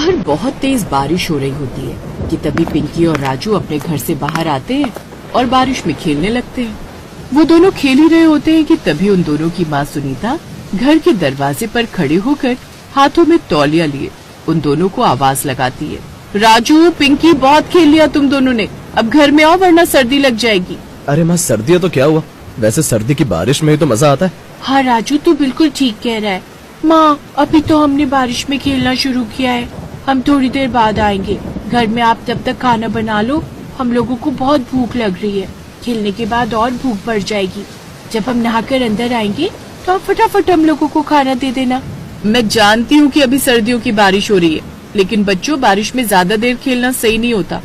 बाहर बहुत तेज बारिश हो रही होती है कि तभी पिंकी और राजू अपने घर से बाहर आते हैं और बारिश में खेलने लगते हैं। वो दोनों खेल ही रहे होते हैं कि तभी उन दोनों की माँ सुनीता घर के दरवाजे पर खड़े होकर हाथों में तौलिया लिए उन दोनों को आवाज लगाती है, राजू पिंकी बहुत खेल लिया तुम दोनों ने, अब घर में आओ वरना सर्दी लग जाएगी। अरे माँ सर्दी है तो क्या हुआ, वैसे सर्दी की बारिश में ही तो मजा आता है। हाँ राजू तू बिल्कुल ठीक कह रहा है। माँ अभी तो हमने बारिश में खेलना शुरू किया है, हम थोड़ी देर बाद आएंगे। घर में आप तब तक खाना बना लो, हम लोगों को बहुत भूख लग रही है। खेलने के बाद और भूख बढ़ जाएगी। जब हम नहाकर अंदर आएंगे तो आप फटाफट हम लोगों को खाना दे देना। मैं जानती हूँ कि अभी सर्दियों की बारिश हो रही है, लेकिन बच्चों बारिश में ज्यादा देर खेलना सही नहीं होता।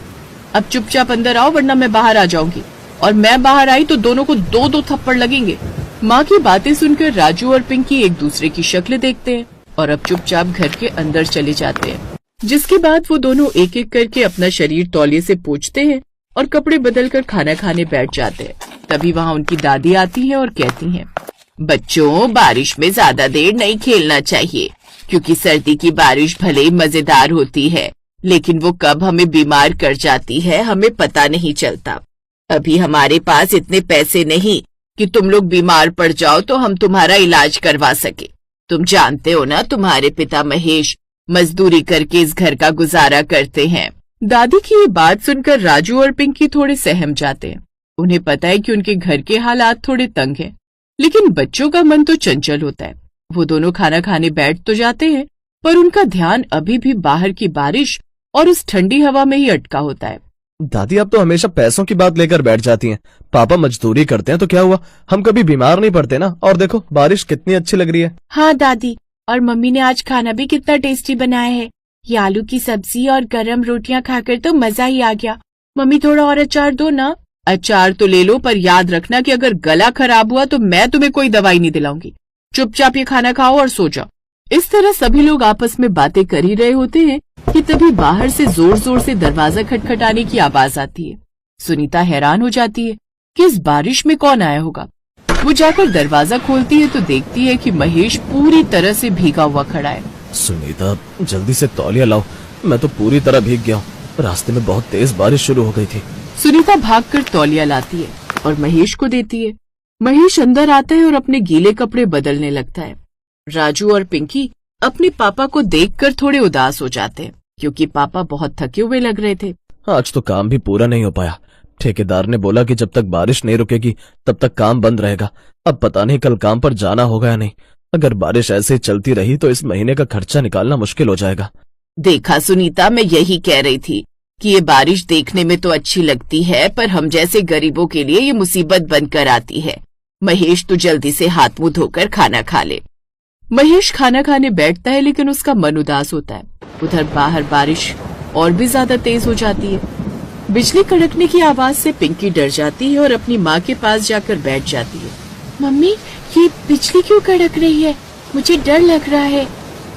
अब चुपचाप अंदर आओ वरना मैं बाहर आ जाऊंगी, और मैं बाहर आई तो दोनों को दो दो थप्पड़ लगेंगे। माँ की बातें सुनकर राजू और पिंकी एक दूसरे की शक्ल देखते हैं और अब चुपचाप घर के अंदर चले जाते हैं। जिसके बाद वो दोनों एक एक करके अपना शरीर तौलिए से पोंछते हैं और कपड़े बदलकर खाना खाने बैठ जाते हैं। तभी वहाँ उनकी दादी आती है और कहती है, बच्चों बारिश में ज्यादा देर नहीं खेलना चाहिए, क्योंकि सर्दी की बारिश भले ही मजेदार होती है, लेकिन वो कब हमें बीमार कर जाती है हमें पता नहीं चलता। अभी हमारे पास इतने पैसे नहीं कि तुम लोग बीमार पड़ जाओ तो हम तुम्हारा इलाज करवा सके। तुम जानते हो ना तुम्हारे पिता महेश मजदूरी करके इस घर का गुजारा करते हैं। दादी की ये बात सुनकर राजू और पिंकी थोड़े सहम जाते हैं। उन्हें पता है कि उनके घर के हालात थोड़े तंग हैं, लेकिन बच्चों का मन तो चंचल होता है। वो दोनों खाना खाने बैठ तो जाते हैं, पर उनका ध्यान अभी भी बाहर की बारिश और उस ठंडी हवा में ही अटका होता है। दादी आप तो हमेशा पैसों की बात लेकर बैठ जाती हैं। पापा मजदूरी करते हैं तो क्या हुआ, हम कभी बीमार नहीं पड़ते ना। और देखो बारिश कितनी अच्छी लग रही है। हाँ दादी, और मम्मी ने आज खाना भी कितना टेस्टी बनाया है। ये आलू की सब्जी और गरम रोटियां खाकर तो मजा ही आ गया। मम्मी थोड़ा और अचार दो ना। अचार तो ले लो, पर याद रखना कि अगर गला खराब हुआ तो मैं तुम्हें कोई दवाई नहीं दिलाऊंगी। चुपचाप ये खाना खाओ और सो जाओ। इस तरह सभी लोग आपस में बातें कर ही रहे होते हैं कि तभी बाहर से जोर जोर से दरवाजा खटखटाने की आवाज आती है। सुनीता हैरान हो जाती है कि इस बारिश में कौन आया होगा। वो जाकर दरवाजा खोलती है तो देखती है कि महेश पूरी तरह से भीगा हुआ खड़ा है। सुनीता जल्दी से तौलिया लाओ, मैं तो पूरी तरह भीग गया हूँ। रास्ते में बहुत तेज बारिश शुरू हो गई थी। सुनीता भागकर तौलिया लाती है और महेश को देती है। महेश अंदर आता है और अपने गीले कपड़े बदलने लगता है। राजू और पिंकी अपने पापा को देखकर थोड़े उदास हो जाते हैं, क्योंकि पापा बहुत थके हुए लग रहे थे। आज तो काम भी पूरा नहीं हो पाया। ठेकेदार ने बोला कि जब तक बारिश नहीं रुकेगी तब तक काम बंद रहेगा। अब पता नहीं कल काम पर जाना होगा या नहीं। अगर बारिश ऐसे चलती रही तो इस महीने का खर्चा निकालना मुश्किल हो जाएगा। देखा सुनीता, मैं यही कह रही थी कि ये बारिश देखने में तो अच्छी लगती है, पर हम जैसे गरीबों के लिए ये मुसीबत बनकर आती है। महेश तू जल्दी से हाथ मुंह धोकर खाना खा ले। महेश खाना खाने बैठता है, लेकिन उसका मन उदास होता है। उधर बाहर बारिश और भी ज्यादा तेज हो जाती है। बिजली कड़कने की आवाज से पिंकी डर जाती है और अपनी माँ के पास जाकर बैठ जाती है। मम्मी ये बिजली क्यों कड़क रही है, मुझे डर लग रहा है।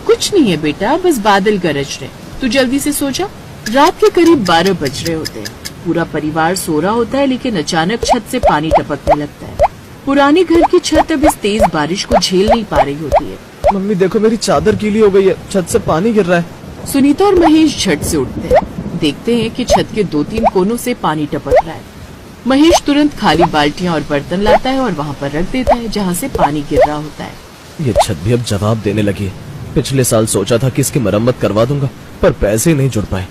कुछ नहीं है बेटा, बस बादल गरज रहे, तू जल्दी से सो जा। रात के करीब 12 बज रहे होते हैं। पूरा परिवार सो रहा होता है, लेकिन अचानक छत से पानी टपकने लगता है। पुराने घर की छत अब इस तेज बारिश को झेल नहीं पा रही होती है। मम्मी देखो मेरी चादर गीली हो गई है, छत से पानी गिर रहा है। सुनीता और महेश झट से उठते हैं, देखते हैं कि छत के 2-3 कोनों से पानी टपक रहा है। महेश तुरंत खाली बाल्टियां और बर्तन लाता है और वहाँ पर रख देता है जहाँ से पानी गिर रहा होता है। ये छत भी अब जवाब देने लगी है। पिछले साल सोचा था कि इसकी मरम्मत करवा दूंगा, पर पैसे नहीं जुड़ पाए।